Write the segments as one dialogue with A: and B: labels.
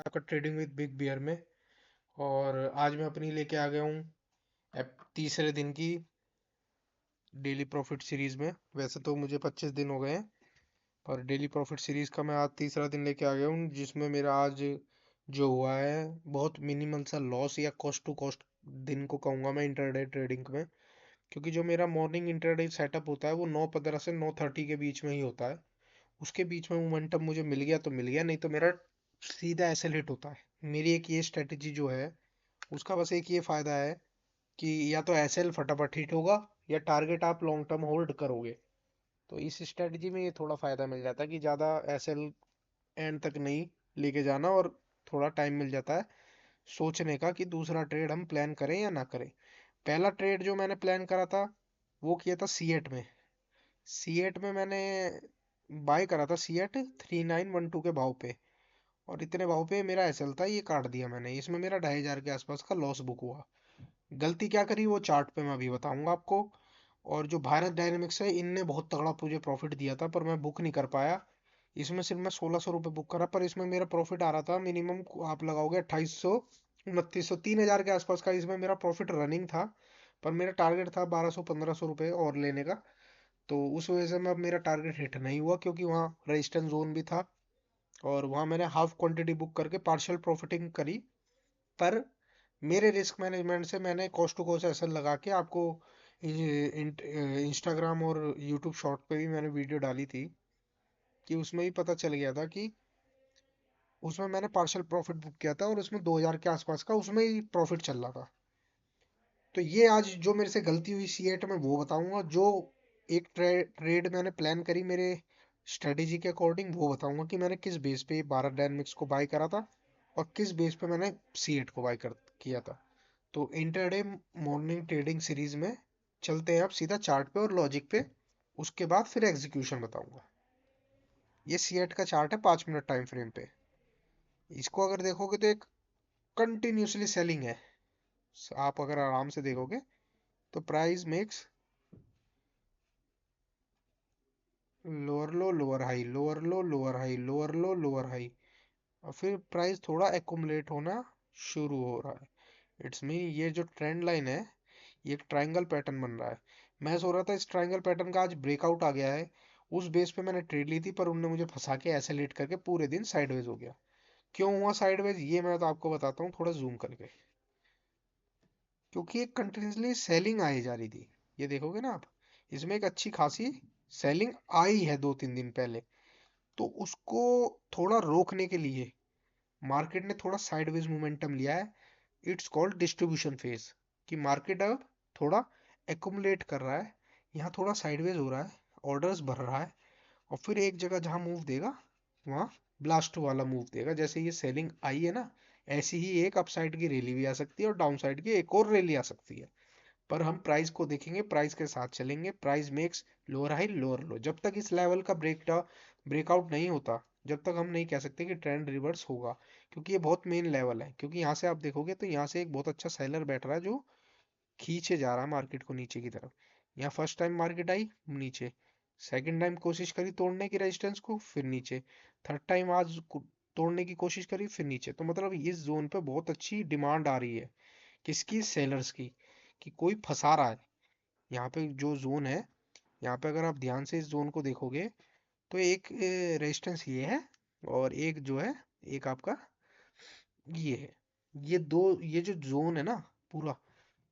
A: ताकत trading with big beer में। और आज मैं अपनी लेके आ गया हूँ तीसरे दिन की डेली प्रॉफिट सीरीज में। वैसे तो मुझे 25 दिन हो गए हैं, पर डेली प्रॉफिट सीरीज का मैं आज तीसरा दिन लेके आ गया हूँ, जिसमें मेरा आज जो हुआ है बहुत मिनिमल सा लॉस या कॉस्ट टू कॉस्ट दिन को कहूँगा मैं इंटरडे ट्रेडिंग में। क्योंकि जो मेरा मॉर्निंग इंटरडे सेटअप होता है वो 9:15 से 9:30 के बीच में ही होता है। उसके बीच में मोमेंटम मुझे मिल गया तो मिल गया, नहीं तो मेरा सीधा एसएल हिट होता है। मेरी एक ये स्ट्रेटेजी जो है उसका बस एक ये फायदा है कि या तो एसएल फटाफट हिट होगा या टारगेट आप लॉन्ग टर्म होल्ड करोगे। तो इस स्ट्रेटजी में ये थोड़ा फायदा मिल जाता है कि ज़्यादा एसएल एंड तक नहीं लेके जाना, और थोड़ा टाइम मिल जाता है सोचने का कि दूसरा ट्रेड हम प्लान करें या ना करें। पहला ट्रेड जो मैंने प्लान करा था वो किया था सी8 में। सी8 में मैंने बाय करा था सी8 3912 के भाव पे, और इतने भाव पे मेरा एसएल था, ये काट दिया मैंने। इसमें मेरा 2500 के आसपास का लॉस बुक हुआ। गलती क्या करी वो चार्ट पे मैं अभी बताऊंगा आपको। और जो भारत डायनेमिक्स है इनने बहुत तगड़ा मुझे प्रॉफिट दिया था, पर मैं बुक नहीं कर पाया। इसमें सिर्फ मैं 1600 रुपये बुक करा, पर इसमें मेरा प्रॉफिट आ रहा था मिनिमम, आप लगाओगे 2800 2900 3000 के आसपास का इसमें मेरा प्रॉफिट रनिंग था। पर मेरा टारगेट था 1200 1500 रुपये और लेने का। तो उस वजह से मैं, अब मेरा टारगेट हिट नहीं हुआ क्योंकि वहाँ रेजिस्टेंस जोन भी था, और वहाँ मैंने हाफ क्वांटिटी बुक करके पार्शियल प्रॉफिटिंग करी। पर मेरे रिस्क मैनेजमेंट से मैंने कॉस्ट टू कॉस्ट ऐसा लगा के आपको इंस्टाग्राम और यूट्यूब शॉर्ट पे भी मैंने वीडियो डाली थी कि उसमें भी पता चल गया था कि उसमें मैंने पार्शियल प्रॉफिट बुक किया था, और उसमें 2000 के आसपास का उसमें ही प्रॉफिट चल रहा था। तो ये आज जो मेरे से गलती हुई सी8 में वो बताऊंगा। जो एक ट्रेड मैंने प्लान करी मेरे स्ट्रेटेजी के अकॉर्डिंग वो बताऊंगा कि मैंने किस बेस पे भारत डायनेमिक्स को बाय करा था और किस बेस पे मैंने सी8 को बाय कर किया था। तो इंटरडे मॉर्निंग ट्रेडिंग सीरीज में चलते हैं आप सीधा चार्ट पे और लॉजिक पे, उसके बाद फिर एग्जीक्यूशन बताऊंगा। ये सी8 का चार्ट है 5 मिनट टाइम फ्रेम पे। इसको अगर देखोगे तो एक कंटिन्यूसली सेलिंग है। आप अगर आराम से देखोगे तो प्राइस मेक्स लोअर लो लोअर हाई, लोअर लो लोअर हाई, लोअर लो लोअर हाई, और फिर प्राइस थोड़ा एक्युमुलेट होना शुरू हो रहा है। इट्स मीन ये जो ट्रेंड लाइन है ये एक ट्रायंगल पैटर्न बन रहा है। मैं सोच रहा था इस ट्रायंगल पैटर्न का आज ब्रेकआउट आ गया है, उस बेस पे मैंने ट्रेड ली थी, पर उनने मुझे फंसा के ऐसे लेट करके पूरे दिन साइडवेज हो गया। क्यों हुआ साइडवेज ये मैं तो आपको बताता हूँ थोड़ा जूम करके। क्योंकि एक कंटिन्यूसली सेलिंग आई जा रही थी, ये देखोगे ना आप, इसमें एक अच्छी खासी सेलिंग आई है 2-3 दिन पहले। तो उसको थोड़ा रोकने के लिए मार्केट ने थोड़ा साइडवेज मोमेंटम लिया है। इट्स कॉल्ड डिस्ट्रीब्यूशन फेज, कि मार्केट अब थोड़ा एक्युमुलेट कर रहा है, यहाँ थोड़ा साइडवेज हो रहा है, ऑर्डर्स भर रहा है, और फिर एक जगह जहाँ मूव देगा वहाँ ब्लास्ट वाला मूव देगा। जैसे ये सेलिंग आई है ना, ऐसी ही एक अपसाइड की रैली भी आ सकती है और डाउन साइड की एक और रैली आ सकती है। पर हम प्राइस को देखेंगे, प्राइस के साथ चलेंगे। Price makes lower high lower लो, जब तक इस लेवल का ब्रेकआउट नहीं होता जब तक हम नहीं कह सकते कि ट्रेंड रिवर्स होगा। क्योंकि ये बहुत मेन लेवल है, क्योंकि यहाँ से आप देखोगे तो यहाँ से एक बहुत अच्छा सेलर बैठ रहा है जो खींचे जा रहा है मार्केट को नीचे की तरफ। यहाँ फर्स्ट टाइम मार्केट आई नीचे, सेकंड टाइम कोशिश करी तोड़ने की रेजिस्टेंस को, फिर नीचे, थर्ड टाइम आज तोड़ने की कोशिश करी, फिर नीचे। तो मतलब इस जोन पे बहुत अच्छी डिमांड आ रही है, किसकी, सेलर्स की, कि कोई फंसा रहा है। यहाँ पे जो जोन है, यहाँ पे अगर आप ध्यान से इस जोन को देखोगे तो एक रेजिस्टेंस ये है, और एक जो है, एक आपका ये है। ये दो, ये जो जोन है ना पूरा,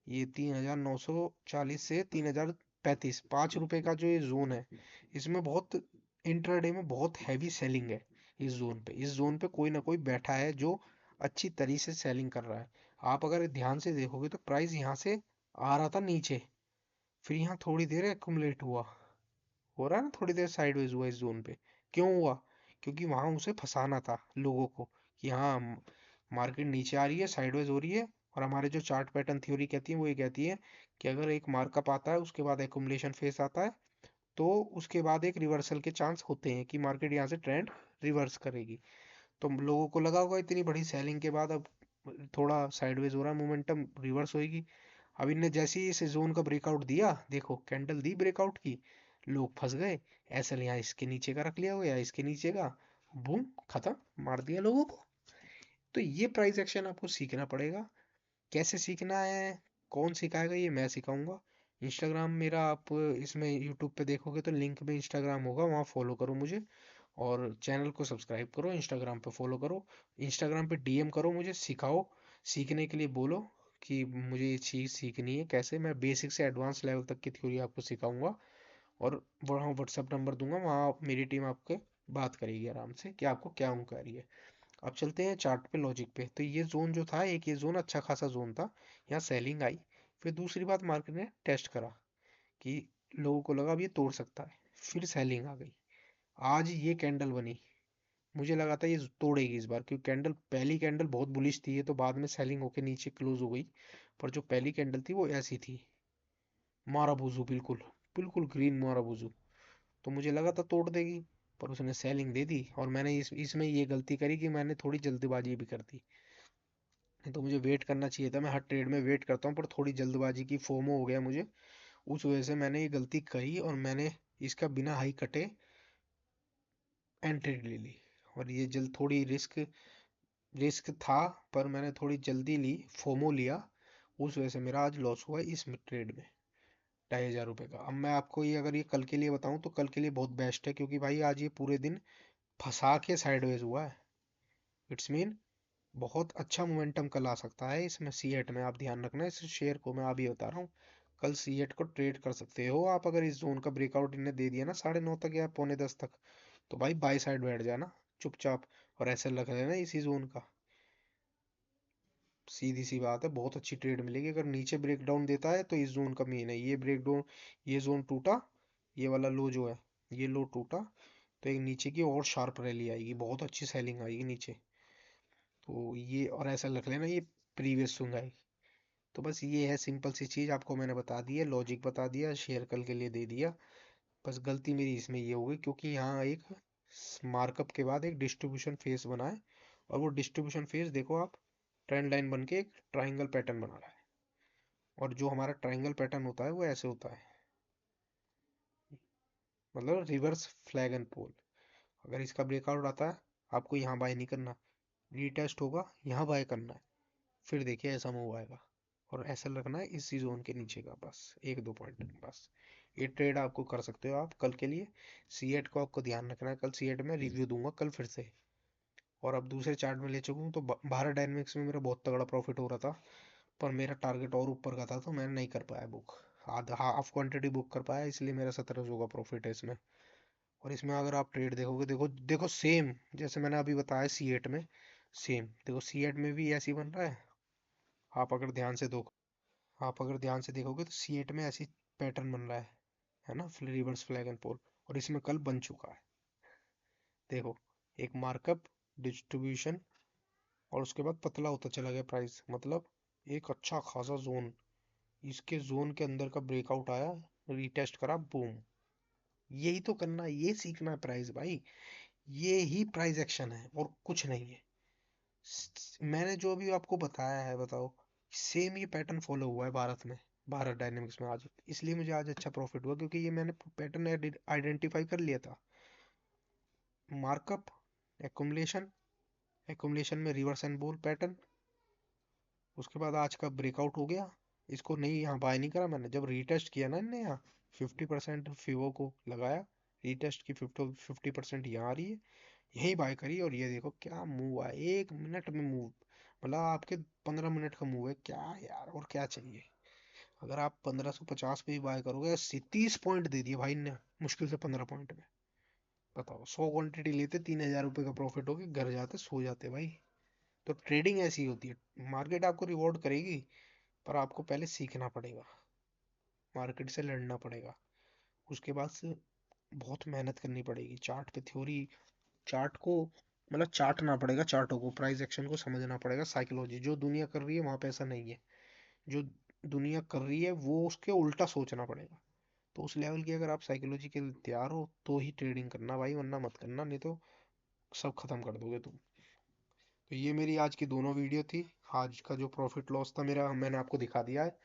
A: ये 3940 से 3035, 5 रुपए का जो ये जोन है, इसमें बहुत इंट्राडे में बहुत हैवी सेलिंग है। इस जोन पे, इस जोन पे कोई ना कोई बैठा है जो अच्छी तरीके से सेलिंग कर रहा है। आप अगर ध्यान से देखोगे तो प्राइस यहाँ से आ रहा था नीचे, फिर यहाँ थोड़ी देर एक्युमुलेट हुआ, हो रहा है ना, थोड़ी देर साइडवेज हुआ इस जोन पे। क्यों हुआ? क्योंकि वहां उसे फंसाना था लोगों को कि हाँ मार्केट नीचे आ रही है, साइडवेज हो रही है। और हमारे जो चार्ट पैटर्न थ्योरी कहती है वो ये कहती है कि अगर एक मार्कअप आता है उसके बाद एक्युमुलेशन फेस आता है, तो उसके बाद एक रिवर्सल के चांस होते हैं कि मार्केट यहाँ से ट्रेंड रिवर्स करेगी। तो लोगों को लगा होगा इतनी बड़ी सेलिंग के बाद अब थोड़ा साइडवेज हो रहा है, मोमेंटम रिवर्स होएगी। अब इनने जैसे ही इस जोन का ब्रेकआउट दिया, देखो कैंडल दी ब्रेकआउट की, लोग फंस गए। ऐसा यहाँ इसके नीचे का रख लिया हो या इसके नीचे का, बूम खत्म, मार दिया लोगों को। तो ये प्राइस एक्शन आपको सीखना पड़ेगा। कैसे सीखना है, कौन सिखाएगा, ये मैं सिखाऊंगा। इंस्टाग्राम मेरा, आप इसमें यूट्यूब पे देखोगे तो लिंक में इंस्टाग्राम होगा, वहाँ फॉलो करो मुझे। और चैनल को सब्सक्राइब करो, इंस्टाग्राम पे फॉलो करो, इंस्टाग्राम पे डीएम करो, मुझे सिखाओ। सीखने के लिए बोलो कि मुझे ये चीज़ सीखनी है, कैसे। मैं बेसिक से एडवांस लेवल तक की थ्योरी आपको सिखाऊंगा। और वहाँ व्हाट्सअप नंबर दूंगा, वहाँ मेरी टीम आपके बात करेगी आराम से कि आपको क्या क्वेरी है। अब चलते हैं चार्ट पे, लॉजिक पे। तो ये जोन जो था, एक ये जोन अच्छा खासा जोन था, यहाँ सेलिंग आई। फिर दूसरी बात, मार्केट ने टेस्ट करा कि लोगों को लगा अब ये तोड़ सकता है, फिर सेलिंग आ गई। आज ये कैंडल बनी, मुझे लगा था ये तोड़ेगी इस बार, क्योंकि कैंडल, पहली कैंडल बहुत बुलिश थी, ये तो बाद में सेलिंग होके नीचे क्लोज हो गई। पर जो पहली कैंडल थी वो ऐसी थी, मारा बुजू, बिल्कुल बिल्कुल ग्रीन मारा बुजू। तो मुझे लगा था तोड़ देगी, पर उसने सेलिंग दे दी। और मैंने इसमें ये गलती करी कि मैंने थोड़ी जल्दबाजी भी कर दी। तो मुझे वेट करना चाहिए था, मैं हर ट्रेड में वेट करता हूँ, पर थोड़ी जल्दबाजी की फोमो हो गया मुझे। उस वजह से मैंने ये गलती करी और मैंने इसका बिना हाई कटे एंट्री ले ली। और ये जल्द, थोड़ी रिस्क रिस्क था, पर मैंने थोड़ी जल्दी ली, फोमो लिया। उस वजह से मेरा आज लॉस हुआ इस ट्रेड में, 2,500 रुपये का। अब मैं आपको ये, अगर ये कल के लिए बताऊं तो कल के लिए बहुत बेस्ट है, क्योंकि भाई आज ये पूरे दिन फंसा के साइडवेज हुआ है। इट्स मीन बहुत अच्छा मोमेंटम कल आ सकता है इसमें, सी एट में। आप ध्यान रखना इस शेयर को, मैं अभी बता रहा हूँ। कल सी एट को ट्रेड कर सकते हो आप, अगर इस जोन का ब्रेकआउट इन्हें दे दिया ना 9:30 तक या 9:45 तक, तो भाई बाई साइड बैठ जाना चुपचाप, और ऐसे लग लेना इसी जोन का। सीधी सी बात है, बहुत अच्छी ट्रेड मिलेगी। अगर नीचे ब्रेकडाउन देता है तो इस जोन का मेन है, ये ब्रेकडाउन, ये जोन टूटा, ये वाला लो जो है, ये लो टूटा, तो एक नीचे की और शार्प रैली आएगी, बहुत अच्छी सेलिंग आएगी नीचे। तो ये, और ऐसा रख लेना ये प्रीवियस स्विंग आई। तो बस ये है, सिंपल सी चीज़ आपको मैंने बता दी है, लॉजिक बता दिया, शेयर कल के लिए दे दिया। बस गलती मेरी इसमें ये हो गई, क्योंकि यहाँ एक मार्कअप के बाद एक डिस्ट्रीब्यूशन फेस बना है, और वो डिस्ट्रीब्यूशन फेस देखो आप, ट्रेंड लाइन बन के एक ट्राइंगल पैटर्न बना रहा है। और जो हमारा ट्राइंगल पैटर्न होता है वो ऐसे होता है, मतलब रिवर्स फ्लैग एंड पोल। अगर इसका ब्रेकआउट आता है, आपको यहाँ बाय नहीं करना, रीटेस्ट होगा, यहाँ बाय करना है, फिर देखिए ऐसा मूव आएगा। और ऐसा रखना है इसी जोन के नीचे का, बस 1-2 पॉइंट बस। ये ट्रेड आपको कर सकते हो आप कल के लिए। सी एट को आपको ध्यान रखना है, कल सी एट में रिव्यू दूंगा कल फिर से। और अब दूसरे चार्ट में ले चुका हूँ, तो भारत डायनेमिक्स में मेरा बहुत तगड़ा प्रॉफिट हो रहा था, पर मेरा टारगेट और ऊपर का था, तो मैंने नहीं कर पाया बुक, आधा हाफ क्वांटिटी बुक कर पाया, इसलिए मेरा 1700 का प्रॉफिट है इसमें। और इसमें अगर आप ट्रेड देखोगे, देखो देखो सेम जैसे मैंने अभी बताया सी एट में, सेम देखो सी एट में भी ऐसी बन रहा है। आप अगर ध्यान से दो आप अगर ध्यान से देखोगे तो सी एट में ऐसी पैटर्न बन रहा है ना, रिवर्स फ्लैग एंड पोल। और इसमें कल बन चुका है, देखो, एक मार्कअप, डिस्ट्रीब्यूशन, और उसके बाद पतला होता चला गया प्राइस, मतलब एक अच्छा खासा जोन, इसके जोन के अंदर का ब्रेकआउट आया, रीटेस्ट करा, बूम। यही तो करना है, ये सीखना है प्राइस भाई, ये ही प्राइस एक्शन है और कुछ नहीं है। मैंने जो भी आपको बताया है, बताओ, सेम ये पैटर्न फॉलो हुआ है भारत में, भारत डायनेमिक्स में आज, इसलिए मुझे आज अच्छा प्रॉफिट हुआ, क्योंकि ये मैंने पैटर्न आइडेंटिफाई कर लिया था। मार्कअप, एकुमुलेशन, एकुमुलेशन में रिवर्स एंड बुल पैटर्न, उसके बाद आज का ब्रेकआउट हो गया। इसको नहीं, यहाँ बाय नहीं करा मैंने, जब रीटेस्ट किया ना इनने, यहाँ 50% फिवो को लगाया, रीटेस्ट की 50% यहाँ आ रही है, यही बाय करी। और ये देखो क्या मूव है, 1 मिनट में मूव, मतलब आपके 15 मिनट का मूव है, क्या यार, और क्या चाहिए। अगर आप 1550 पे भी बाय करोगे, 30 पॉइंट दे दिए भाई ने, मुश्किल से 15 पॉइंट में। बताओ, 100 क्वांटिटी लेते, 3,000 रुपये का प्रॉफिट हो गया, घर जाते सो जाते भाई। तो ट्रेडिंग ऐसी होती है, मार्केट आपको रिवॉर्ड करेगी, पर आपको पहले सीखना पड़ेगा, मार्केट से लड़ना पड़ेगा, उसके बाद से बहुत मेहनत करनी पड़ेगी, चार्ट पे थ्योरी, चार्ट को मतलब चाटना पड़ेगा, चार्टों को, प्राइस एक्शन को समझना पड़ेगा, साइकोलॉजी जो दुनिया कर रही है वहां पे ऐसा नहीं है, जो दुनिया कर रही है वो उसके उल्टा सोचना पड़ेगा। तो उस लेवल की अगर आप साइकोलॉजी के लिए तैयार हो तो ही ट्रेडिंग करना भाई, वरना मत करना, नहीं तो सब खत्म कर दोगे तुम। तो ये मेरी आज की दोनों वीडियो थी। आज का जो प्रॉफिट लॉस था मेरा, मैंने आपको दिखा दिया है,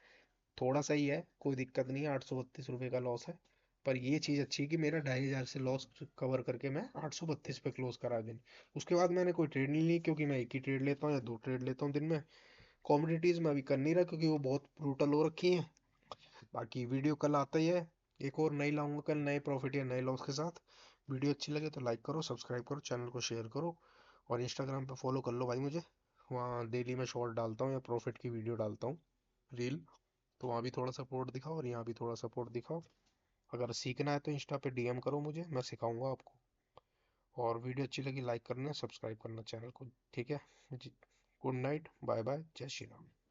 A: थोड़ा सा ही है, कोई दिक्कत नहीं है, 832 रुपये का लॉस है। पर ये चीज़ अच्छी कि मेरा 2500 से लॉस कवर करके मैं 832 पे क्लोज करा दिन। उसके बाद मैंने कोई ट्रेड नहीं ली, क्योंकि मैं एक ही ट्रेड लेता हूँ या दो ट्रेड लेता हूँ दिन में। कमोडिटीज में अभी कर नहीं रहा क्योंकि वो बहुत ब्रूटल हो रखी है। बाकी वीडियो कल आता ही है, एक और नई लाऊंगा कल, नए प्रॉफिट या नए लॉस के साथ। वीडियो अच्छी लगे तो लाइक करो, सब्सक्राइब करो, चैनल को शेयर करो, और इंस्टाग्राम पे फॉलो कर लो भाई मुझे। वहाँ डेली मैं शॉर्ट डालता हूँ या प्रॉफिट की वीडियो डालता हूँ, रील। तो वहाँ भी थोड़ा सपोर्ट दिखाओ और यहाँ भी थोड़ा सपोर्ट दिखाओ। अगर सीखना है तो इंस्टा पे डीएम करो मुझे, मैं सिखाऊंगा आपको। और वीडियो अच्छी लगी लाइक करना, सब्सक्राइब करना चैनल को, ठीक है। गुड नाइट, बाय बाय, जय श्री राम।